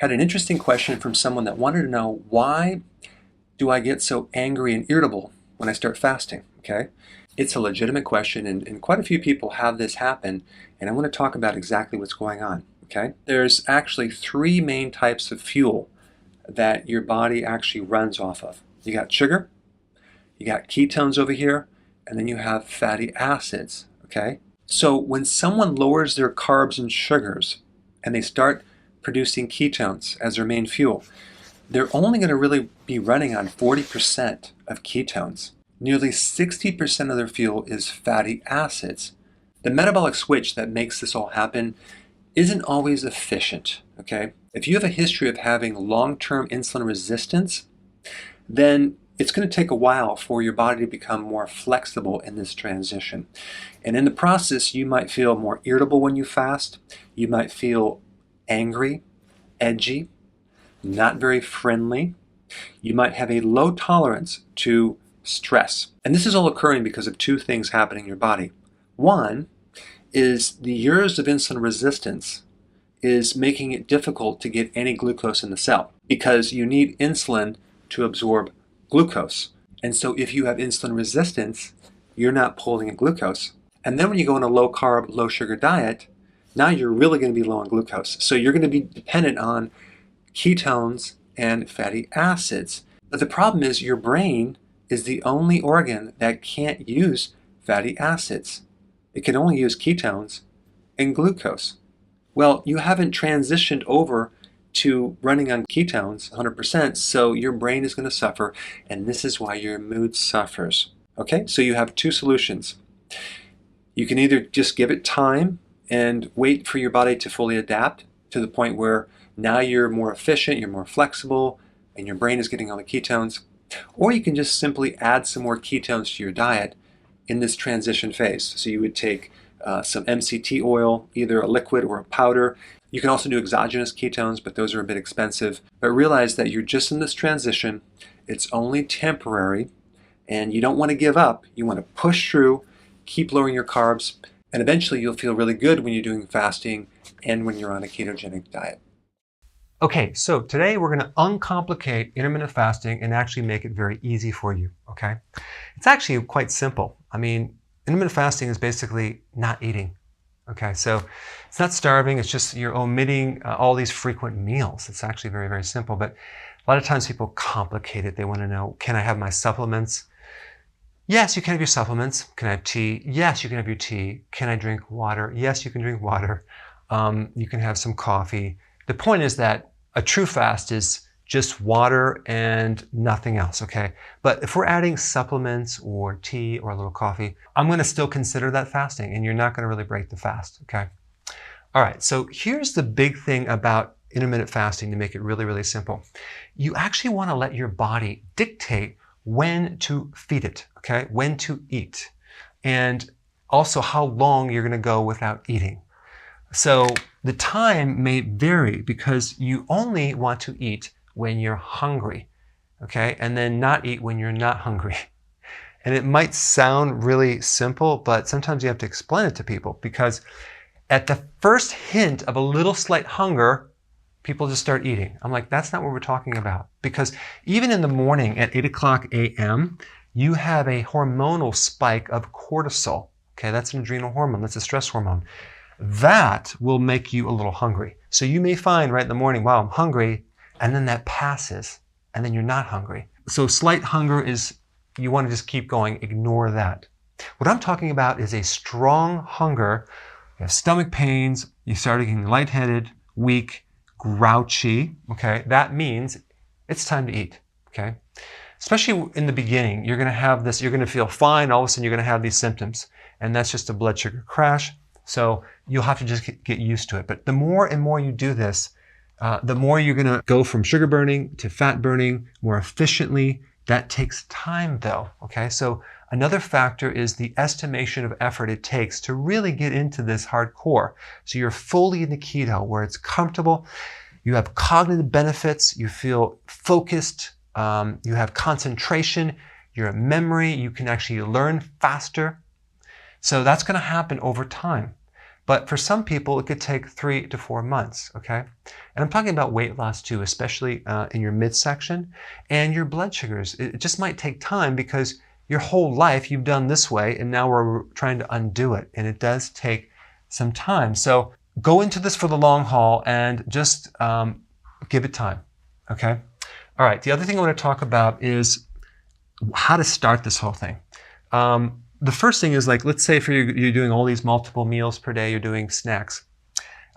Had an interesting question from someone that wanted to know, why do I get so angry and irritable when I start fasting? Okay, it's a legitimate question, and quite a few people have this happen, and I want to talk about exactly what's going on. Okay, there's actually three main types of fuel that your body actually runs off of. You got sugar, you got ketones over here, and then you have fatty acids. Okay, so when someone lowers their carbs and sugars and they start producing ketones as their main fuel, they're only going to really be running on 40% of ketones. Nearly 60% of their fuel is fatty acids. The metabolic switch that makes this all happen isn't always efficient, okay? If you have a history of having long-term insulin resistance, then it's going to take a while for your body to become more flexible in this transition. And in the process, you might feel more irritable when you fast. You might feel angry, edgy, not very friendly. You might have a low tolerance to stress. And this is all occurring because of two things happening in your body. One is the years of insulin resistance is making it difficult to get any glucose in the cell because you need insulin to absorb glucose. And so if you have insulin resistance, you're not pulling in glucose. And then when you go on a low carb, low sugar diet, now you're really going to be low on glucose. So you're going to be dependent on ketones and fatty acids. But the problem is your brain is the only organ that can't use fatty acids. It can only use ketones and glucose. Well, you haven't transitioned over to running on ketones 100%, so your brain is going to suffer, and this is why your mood suffers. Okay, so you have two solutions. You can either just give it time and wait for your body to fully adapt to the point where now you're more efficient, you're more flexible, and your brain is getting all the ketones. Or you can just simply add some more ketones to your diet in this transition phase. So you would take some MCT oil, either a liquid or a powder. You can also do exogenous ketones, but those are a bit expensive. But realize that you're just in this transition. It's only temporary, and you don't want to give up. You want to push through, keep lowering your carbs, and eventually you'll feel really good when you're doing fasting and when you're on a ketogenic diet. Okay, so today we're going to uncomplicate intermittent fasting and actually make it very easy for you, okay? It's actually quite simple. I mean, intermittent fasting is basically not eating, okay? So it's not starving, it's just you're omitting all these frequent meals. It's actually very, very simple, but a lot of times people complicate it. They want to know, can I have my supplements? Yes, you can have your supplements. Can I have tea? Yes, you can have your tea. Can I drink water? Yes, you can drink water. You can have some coffee. The point is that a true fast is just water and nothing else, okay? But if we're adding supplements or tea or a little coffee, I'm going to still consider that fasting, and you're not going to really break the fast, okay? All right, so here's the big thing about intermittent fasting to make it really, really simple. You actually want to let your body dictate when to feed it, okay? When to eat, and also how long you're going to go without eating. So the time may vary because you only want to eat when you're hungry, okay? And then not eat when you're not hungry. And it might sound really simple, but sometimes you have to explain it to people because at the first hint of a little slight hunger, people just start eating. I'm like, that's not what we're talking about. Because even in the morning at 8 o'clock a.m., you have a hormonal spike of cortisol, okay? That's an adrenal hormone, that's a stress hormone. That will make you a little hungry. So you may find right in the morning, wow, I'm hungry, and then that passes, and then you're not hungry. So slight hunger is, you want to just keep going, ignore that. What I'm talking about is a strong hunger. You have stomach pains, you start getting lightheaded, weak, grouchy, okay? That means it's time to eat, okay? Especially in the beginning, you're going to have this, you're going to feel fine, all of a sudden you're going to have these symptoms, and that's just a blood sugar crash. So you'll have to just get used to it. But the more and more you do this, the more you're going to go from sugar burning to fat burning more efficiently. That takes time though, okay? So another factor is the estimation of effort it takes to really get into this hardcore. So you're fully in the keto where it's comfortable. You have cognitive benefits. You feel focused. You have concentration. Your memory. You can actually learn faster. So that's going to happen over time. But for some people, it could take 3 to 4 months, okay? And I'm talking about weight loss too, especially in your midsection and your blood sugars. It just might take time because your whole life you've done this way and now we're trying to undo it. And it does take some time. So go into this for the long haul and just give it time, okay? All right, the other thing I want to talk about is how to start this whole thing. The first thing is, like, let's say if you're doing all these multiple meals per day, you're doing snacks.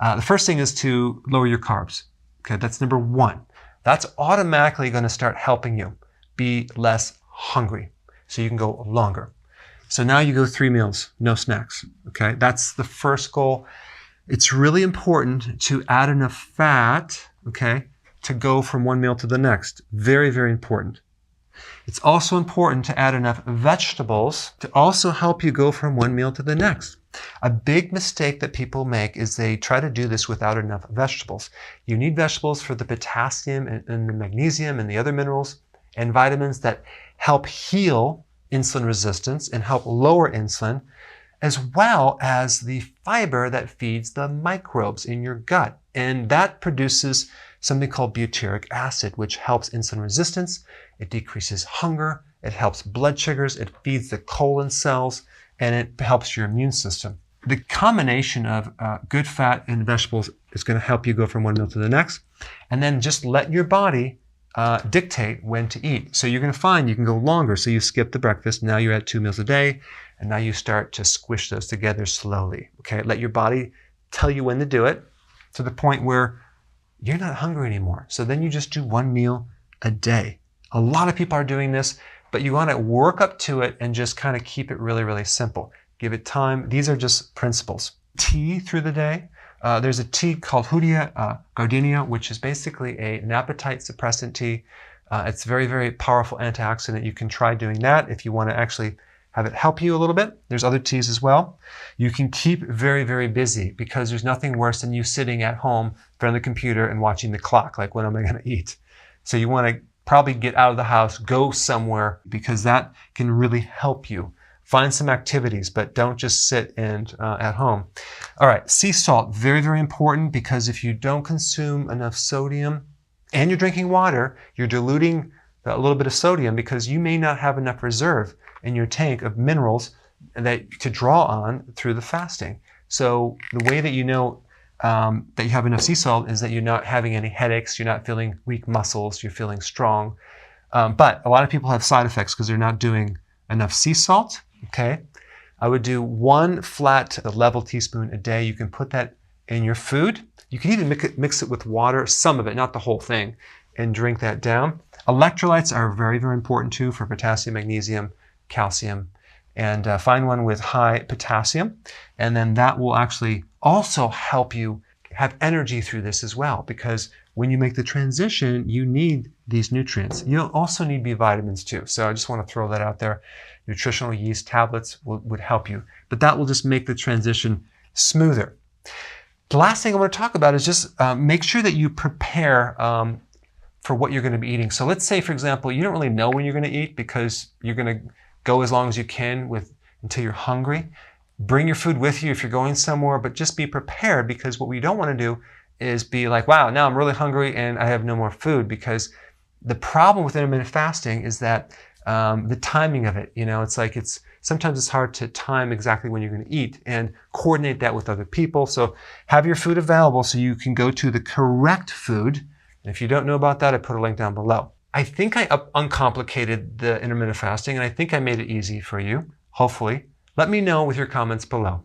The first thing is to lower your carbs. Okay, that's number one. That's automatically going to start helping you be less hungry so you can go longer. So now you go 3 meals, no snacks. Okay, that's the first goal. It's really important to add enough fat, okay, to go from one meal to the next. Very, very important. It's also important to add enough vegetables to also help you go from one meal to the next. A big mistake that people make is they try to do this without enough vegetables. You need vegetables for the potassium and the magnesium and the other minerals and vitamins that help heal insulin resistance and help lower insulin, as well as the fiber that feeds the microbes in your gut. And that produces something called butyric acid, which helps insulin resistance. It decreases hunger. It helps blood sugars. It feeds the colon cells, and it helps your immune system. The combination of good fat and vegetables is going to help you go from one meal to the next. And then just let your body dictate when to eat. So you're going to find you can go longer. So you skip the breakfast. Now you're at 2 meals a day. And now you start to squish those together slowly. Okay, let your body tell you when to do it to the point where you're not hungry anymore. So then you just do 1 meal a day. A lot of people are doing this, but you want to work up to it and just kind of keep it really, really simple. Give it time. These are just principles. Tea through the day. There's a tea called Hoodia gardenia, which is basically an appetite suppressant tea. It's very, very powerful antioxidant. You can try doing that if you want to actually have it help you a little bit. There's other teas as well. You can keep very, very busy because there's nothing worse than you sitting at home in front of the computer and watching the clock, like, when am I going to eat? So you want to probably get out of the house, go somewhere, because that can really help you. Find some activities, but don't just sit and at home. All right, sea salt, very, very important, because if you don't consume enough sodium and you're drinking water, you're diluting a little bit of sodium because you may not have enough reserve in your tank of minerals that to draw on through the fasting. So the way that you know that you have enough sea salt is that you're not having any headaches, you're not feeling weak muscles, you're feeling strong. But a lot of people have side effects because they're not doing enough sea salt. Okay, I would do 1 flat level teaspoon a day. You can put that in your food. You can even mix it with water, some of it, not the whole thing, and drink that down. Electrolytes are very, very important too for potassium, magnesium, calcium, and find one with high potassium. And then that will actually also help you have energy through this as well, because when you make the transition, you need these nutrients. You'll also need B vitamins too. So I just want to throw that out there. Nutritional yeast tablets would help you, but that will just make the transition smoother. The last thing I want to talk about is just make sure that you prepare for what you're going to be eating. So let's say, for example, you don't really know when you're going to eat because you're going to go as long as you can until you're hungry. Bring your food with you if you're going somewhere, but just be prepared, because what we don't want to do is be like, wow, now I'm really hungry and I have no more food. Because the problem with intermittent fasting is that the timing of it, sometimes it's hard to time exactly when you're going to eat and coordinate that with other people. So have your food available so you can go to the correct food. And if you don't know about that, I put a link down below. I think I uncomplicated the intermittent fasting, and I think I made it easy for you, hopefully. Let me know with your comments below.